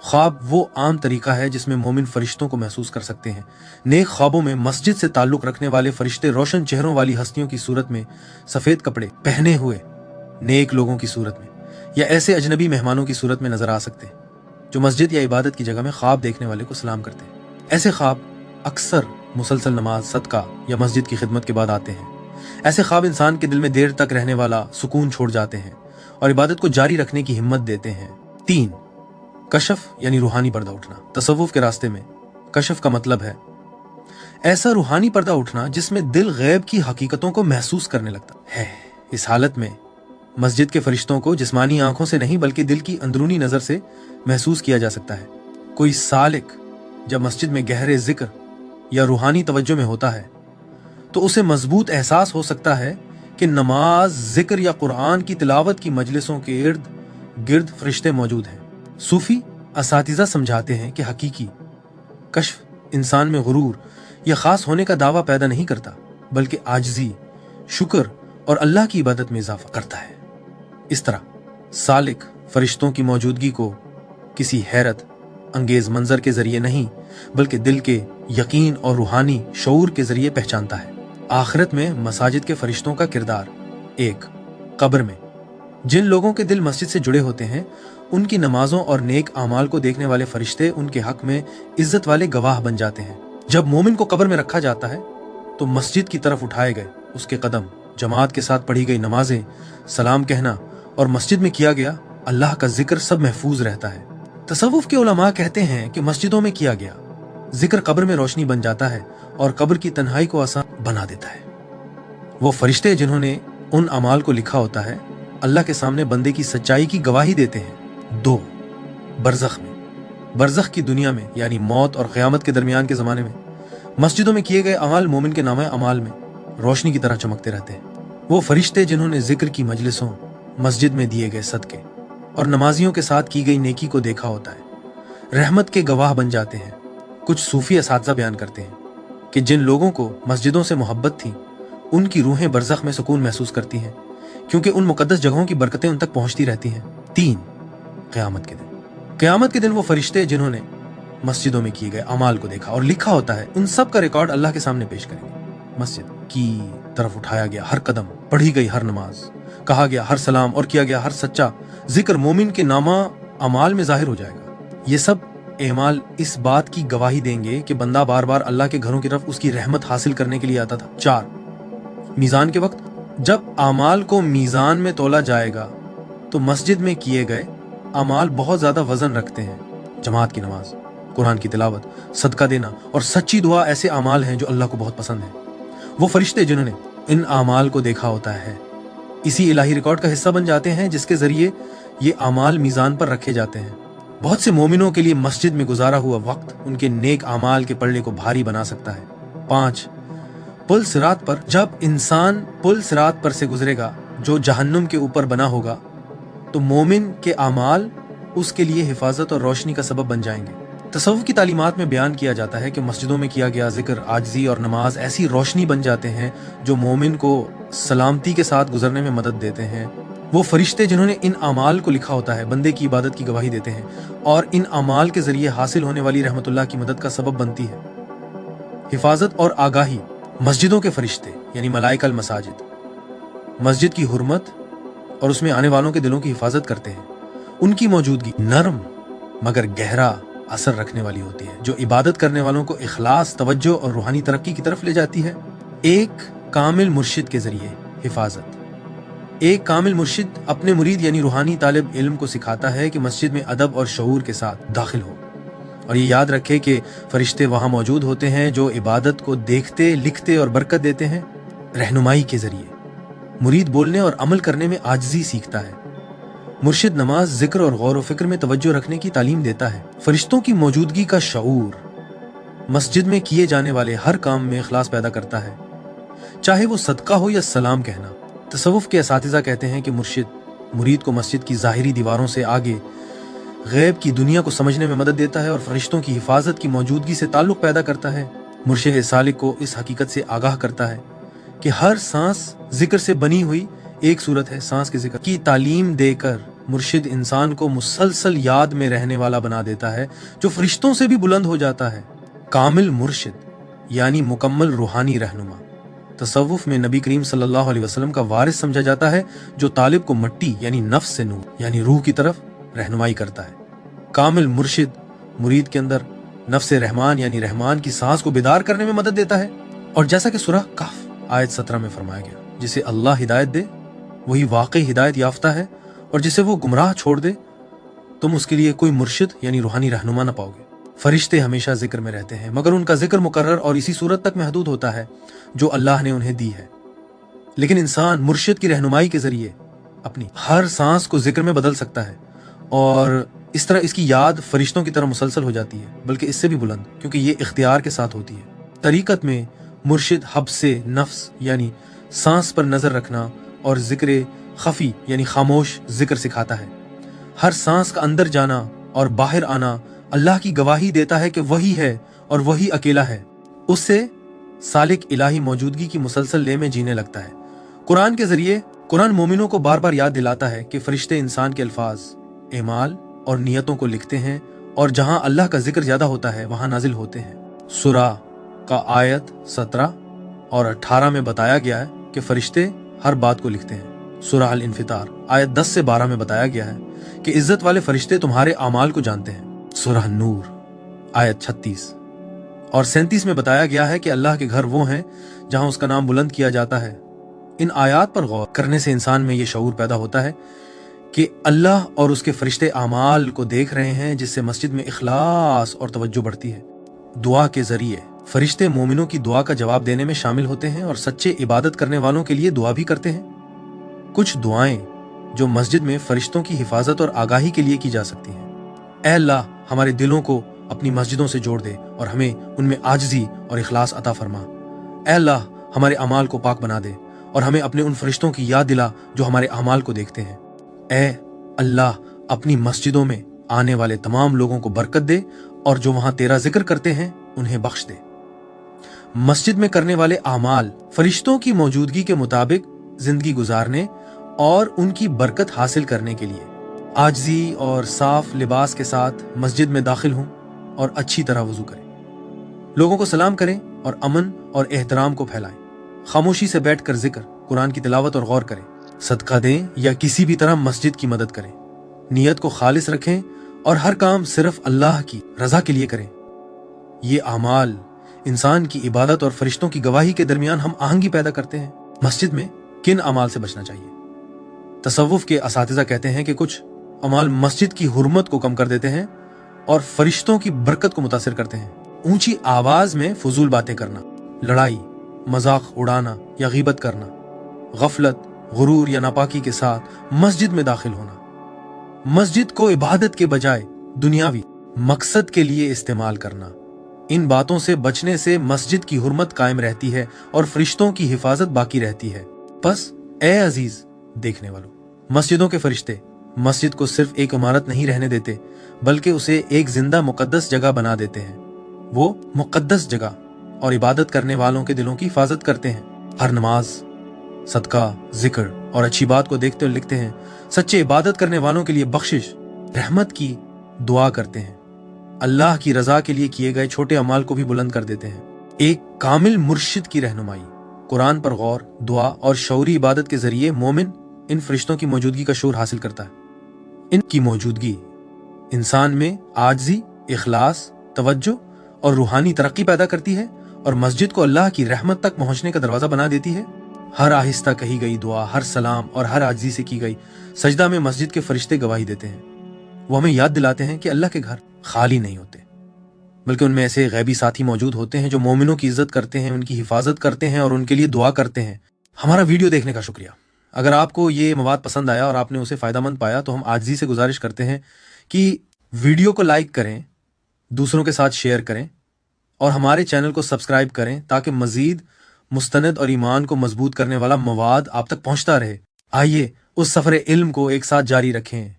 ख्वाब वो आम तरीका है जिसमें मोमिन फरिश्तों को महसूस कर सकते हैं। नेक ख्वाबों में मस्जिद से ताल्लुक रखने वाले फरिश्ते रोशन चेहरों वाली हस्तियों की सूरत में, सफेद कपड़े पहने हुए नेक लोगों की सूरत में या ऐसे अजनबी मेहमानों की सूरत में नजर आ सकते हैं जो मस्जिद या इबादत की जगह में ख्वाब देखने वाले को सलाम करते हैं। ऐसे ख्वाब अक्सर मुसलसल नमाज, सदका या मस्जिद की खिदमत के बाद आते हैं। ऐसे ख्वाब इंसान के दिल में देर तक रहने वाला सुकून छोड़ जाते हैं और इबादत को जारी रखने की हिम्मत देते हैं। 3, कशफ यानी रूहानी पर्दा उठना। तसव्वुफ के रास्ते में कशफ का मतलब है ऐसा रूहानी पर्दा उठना जिसमें दिल गैब की हकीकतों को महसूस करने लगता है। इस हालत में मस्जिद के फरिश्तों को जिस्मानी आंखों से नहीं बल्कि दिल की अंदरूनी नजर से महसूस किया जा सकता है। कोई सालिक जब मस्जिद में गहरे जिक्र या रूहानी तवज्जो में होता है तो उसे मजबूत एहसास हो सकता है कि नमाज, जिक्र या कुरान की तिलावत की मजलिसों के इर्द गिर्द फरिश्ते मौजूद हैं। सूफी असातिज़ा समझाते हैं कि हकीकी कश्फ इंसान में गुरूर या खास होने का दावा पैदा नहीं करता, बल्कि आजिज़ी, शुक्र और अल्लाह की इबादत में इजाफा करता है। इस तरह सालिक फरिश्तों की मौजूदगी को किसी हैरत अंगेज मंजर के जरिए नहीं बल्कि दिल के यकीन और रूहानी शऊर के जरिए पहचानता है। आखिरत में मसाजिद के फरिश्तों का किरदार। एक, कब्र में जिन लोगों के दिल मस्जिद से जुड़े होते हैं उनकी नमाजों और नेक आमाल को देखने वाले फरिश्ते उनके हक में इज्जत वाले गवाह बन जाते हैं। जब मोमिन को कब्र में रखा जाता है तो मस्जिद की तरफ उठाए गए उसके कदम, जमात के साथ पढ़ी गई नमाजें, सलाम कहना और मस्जिद में किया गया अल्लाह का जिक्र सब महफूज रहता है। तसव्वुफ के उलमा कहते हैं कि मस्जिदों में किया गया जिक्र कब्र में रोशनी बन जाता है और कब्र की तन्हाई को आसान बना देता है। वो फरिश्ते जिन्होंने उन अमाल को लिखा होता है अल्लाह के सामने बंदे की सच्चाई की गवाही देते हैं। दो, बरज़ख में बरज़ख की दुनिया में यानी मौत और क़यामत के दरमियान के ज़माने में मस्जिदों में किए गए अमाल मोमिन के नामे अमाल में रोशनी की तरह चमकते रहते हैं। वो फरिश्ते जिन्होंने जिक्र की मजलिसों, मस्जिद में दिए गए सदके और नमाजियों के साथ की गई नेकी को देखा होता है रहमत के गवाह बन जाते हैं। कुछ सूफी असातिज़ा बयान करते हैं कि जिन लोगों को मस्जिदों से मोहब्बत थी उनकी रूहें बरज़ख में सुकून महसूस करती हैं क्योंकि उन मुकद्दस जगहों की बरकतें उन तक पहुंचती रहती हैं। तीन, क़यामत के दिन क़यामत के दिन वो फरिश्ते जिन्होंने मस्जिदों में किए गए अमाल को देखा और लिखा होता है उन सब का रिकॉर्ड अल्लाह के सामने पेश करेंगे। मस्जिद की तरफ उठाया गया हर कदम, पढ़ी गई हर नमाज, कहा गया हर सलाम और किया गया हर सच्चा जिक्र मोमिन के नामा अमाल में जाहिर हो जाएगा। ये सब एमाल इस बात की गवाही देंगे कि बंदा बार बार अल्लाह के घरों की तरफ उसकी रहमत हासिल करने के लिए आता था। चार, मीज़ान के वक्त जब अमाल को मीज़ान में तोला जाएगा तो मस्जिद में किए गए अमाल बहुत ज़्यादा वजन रखते हैं। जमात की नमाज, कुरान की तिलावत, सदका देना और सच्ची दुआ ऐसे अमाल हैं जो अल्लाह को बहुत पसंद है। वो फरिश्ते जिन्होंने इन अमाल को देखा होता है इसी इलाही रिकॉर्ड का हिस्सा बन जाते हैं जिसके जरिए ये अमाल मीज़ान पर रखे जाते हैं। बहुत से मोमिनों के लिए मस्जिद में गुजारा हुआ वक्त उनके नेक अमाल के पल्ले को भारी बना सकता है। पाँच, पुल सिरात पर जब इंसान पुल सिरात पर से गुजरेगा जो जहन्नुम के ऊपर बना होगा तो मोमिन के अमाल उसके लिए हिफाजत और रोशनी का सबब बन जाएंगे। तसव्वुफ की तालीमात में बयान किया जाता है कि मस्जिदों में किया गया जिक्र, आजिज़ी और नमाज ऐसी रोशनी बन जाते हैं जो मोमिन को सलामती के साथ गुजरने में मदद देते हैं। वो फरिश्ते जिन्होंने इन अमाल को लिखा होता है बंदे की इबादत की गवाही देते हैं और इन अमाल के जरिए हासिल होने वाली रहमतुल्लाह की मदद का सबब बनती है। हिफाजत और आगाही मस्जिदों के फरिश्ते यानी मलाइका अल मसाजिद मस्जिद की हुर्मत और उसमें आने वालों के दिलों की हिफाजत करते हैं। उनकी मौजूदगी नरम मगर गहरा असर रखने वाली होती है जो इबादत करने वालों को इखलास, तवज्जो और रूहानी तरक्की की तरफ ले जाती है। एक कामिल मुर्शिद के जरिए हिफाजत। एक कामिल मुर्शिद अपने मुरीद यानी रूहानी तालिब इल्म को सिखाता है कि मस्जिद में अदब और शऊर के साथ दाखिल हो और ये याद रखे कि फरिश्ते वहां मौजूद होते हैं जो इबादत को देखते, लिखते और बरकत देते हैं। रहनुमाई के जरिए मुरीद बोलने और अमल करने में आजिज़ी सीखता है। मुर्शिद नमाज, जिक्र और गौर व फिक्र में तवज्जो रखने की तालीम देता है। फरिश्तों की मौजूदगी का शऊर मस्जिद में किए जाने वाले हर काम में इखलास पैदा करता है, चाहे वो सदका हो या सलाम कहना। तसव्वुफ के असातिज़ा कहते हैं कि मुर्शिद मुरीद को मस्जिद की ज़ाहिरी दीवारों से आगे गैब की दुनिया को समझने में मदद देता है और फरिश्तों की हिफाजत की मौजूदगी से ताल्लुक पैदा करता है। मुर्शिद सालिक को इस हकीकत से आगाह करता है कि हर सांस जिक्र से बनी हुई एक सूरत है। सांस के जिक्र की तालीम देकर मुर्शिद इंसान को मुसलसल याद में रहने वाला बना देता है जो फरिश्तों से भी बुलंद हो जाता है। कामिल मुर्शिद यानी मुकम्मल रूहानी रहनुमा तसव्वुफ में नबी करीम सल्लल्लाहु अलैहि वसल्लम का वारिस समझा जाता है जो तालिब को मट्टी यानी नफ्स से नूर यानी रूह की तरफ रहनुमाई करता है। कामिल मुर्शिद मुरीद के अंदर नफ्स रहमान यानी रहमान की सांस को बेदार करने में मदद देता है। और जैसा कि सूरह कहफ आयत 17 में फरमाया गया, जिसे अल्लाह हिदायत दे वही वाकई हिदायत याफ्ता है और जिसे वो गुमराह छोड़ दे तुम उसके लिए कोई मुर्शिद यानी रूहानी रहनुमा न पाओगे। फरिश्ते हमेशा जिक्र में रहते हैं, मगर उनका जिक्र मुकर्रर और इसी सूरत तक महदूद होता है जो अल्लाह ने उन्हें दी है। लेकिन इंसान मुर्शिद की रहनुमाई के जरिए अपनी हर सांस को जिक्र में बदल सकता है, और इस तरह इसकी याद फरिश्तों की तरह मुसलसल हो जाती है, बल्कि इससे भी बुलंद, क्योंकि ये इख्तियार के साथ होती है। तरीकत में मुर्शिद हब्से नफ्स यानी सांस पर नजर रखना और जिक्र खफी यानी खामोश जिक्र सिखाता है। हर सांस का अंदर जाना और बाहर आना अल्लाह की गवाही देता है कि वही है और वही अकेला है। उससे सालिक इलाही मौजूदगी की मुसलसल ले में जीने लगता है। कुरान के जरिए कुरान मोमिनों को बार बार याद दिलाता है कि फरिश्ते इंसान के अल्फाज, एमाल और नियतों को लिखते हैं, और जहां अल्लाह का जिक्र ज्यादा होता है वहां नाजिल होते हैं। सूरा का आयत 17 और 18 में बताया गया है कि फरिश्ते हर बात को लिखते हैं। सूरा अल इन्फितार आयत 10 से 12 में बताया गया है कि इज्जत वाले फरिश्ते तुम्हारे अमाल को जानते हैं। सूरा नूर आयत 36 और 37 में बताया गया है कि अल्लाह के घर वो हैं जहां उसका नाम बुलंद किया जाता है। इन आयात पर गौर करने से इंसान में ये शऊर पैदा होता है कि अल्लाह और उसके फरिश्ते अमाल को देख रहे हैं, जिससे मस्जिद में इखलास और तवज्जो बढ़ती है। दुआ के जरिए फरिश्ते मोमिनों की दुआ का जवाब देने में शामिल होते हैं और सच्चे इबादत करने वालों के लिए दुआ भी करते हैं। कुछ दुआएं जो मस्जिद में फरिश्तों की हिफाजत और आगाही के लिए की जा सकती हैं। ऐ अल्लाह, हमारे दिलों को अपनी मस्जिदों से जोड़ दे और हमें उनमें आजिज़ी और इखलास अता फरमा। ऐ अल्लाह, हमारे अमाल को पाक बना दे और हमें अपने उन फरिश्तों की याद दिला जो हमारे अमाल को देखते हैं। ऐ अल्लाह, अपनी मस्जिदों में आने वाले तमाम लोगों को बरकत दे और जो वहां तेरा जिक्र करते हैं उन्हें बख्श दे। मस्जिद में करने वाले अमाल फरिश्तों की मौजूदगी के मुताबिक जिंदगी गुजारने और उनकी बरकत हासिल करने के लिए आजिज़ी और साफ लिबास के साथ मस्जिद में दाखिल हों और अच्छी तरह वजू करें। लोगों को सलाम करें और अमन और एहतराम को फैलाएं। खामोशी से बैठकर जिक्र, कुरान की तिलावत और गौर करें। सदका दें या किसी भी तरह मस्जिद की मदद करें। नियत को खालिस रखें और हर काम सिर्फ अल्लाह की रजा के लिए करें। ये अमाल इंसान की इबादत और फरिश्तों की गवाही के दरमियान हम आहंगी पैदा करते हैं। मस्जिद में किन अमाल से बचना चाहिए? तसव्वुफ के असातिज़ा कहते हैं कि कुछ अमाल मस्जिद की हुर्मत को कम कर देते हैं और फरिश्तों की बरकत को मुतासिर करते हैं। ऊंची आवाज में फजूल बातें करना, लड़ाई, मजाक उड़ाना या गीबत करना, गफलत, गुरूर या नापाकी के साथ मस्जिद में दाखिल होना, मस्जिद को इबादत के बजाय दुनियावी मकसद के लिए इस्तेमाल करना, इन बातों से बचने से मस्जिद की हुर्मत कायम रहती है और फरिश्तों की हिफाजत बाकी रहती है। बस ए अजीज देखने वालों, मस्जिदों के फरिश्ते मस्जिद को सिर्फ एक इमारत नहीं रहने देते, बल्कि उसे एक जिंदा मुकद्दस जगह बना देते हैं। वो मुकद्दस जगह और इबादत करने वालों के दिलों की हिफाजत करते हैं। हर नमाज, सदका, जिक्र और अच्छी बात को देखते हुए लिखते हैं। सच्चे इबादत करने वालों के लिए बख्शिश, रहमत की दुआ करते हैं। अल्लाह की रजा के लिए किए गए छोटे अमाल को भी बुलंद कर देते हैं। एक कामिल मुर्शिद की रहनुमाई, कुरान पर गौर, दुआ और शौरी इबादत के जरिए मोमिन इन फरिश्तों की मौजूदगी का शूर हासिल करता है। इनकी मौजूदगी इंसान में आजिज़ी, इखलास, तवज्जो और रूहानी तरक्की पैदा करती है और मस्जिद को अल्लाह की रहमत तक पहुंचने का दरवाजा बना देती है। हर आहिस्ता कही गई दुआ, हर सलाम और हर आजिज़ी से की गई सजदा में मस्जिद के फरिश्ते गवाही देते हैं। वो हमें याद दिलाते हैं कि अल्लाह के घर खाली नहीं होते, बल्कि उनमें ऐसे गैबी साथी मौजूद होते हैं जो मोमिनों की इज्जत करते हैं, उनकी हिफाजत करते हैं और उनके लिए दुआ करते हैं। हमारा वीडियो देखने का शुक्रिया। अगर आपको ये मवाद पसंद आया और आपने उसे फ़ायदामंद पाया तो हम आजिज़ी से गुजारिश करते हैं कि वीडियो को लाइक करें, दूसरों के साथ शेयर करें और हमारे चैनल को सब्सक्राइब करें, ताकि मज़ीद मुस्तनद और ईमान को मजबूत करने वाला मवाद आप तक पहुंचता रहे। आइए उस सफ़र इल्म को एक साथ जारी रखें।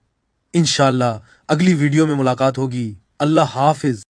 इंशाअल्लाह अगली वीडियो में मुलाकात होगी। अल्लाह हाफिज।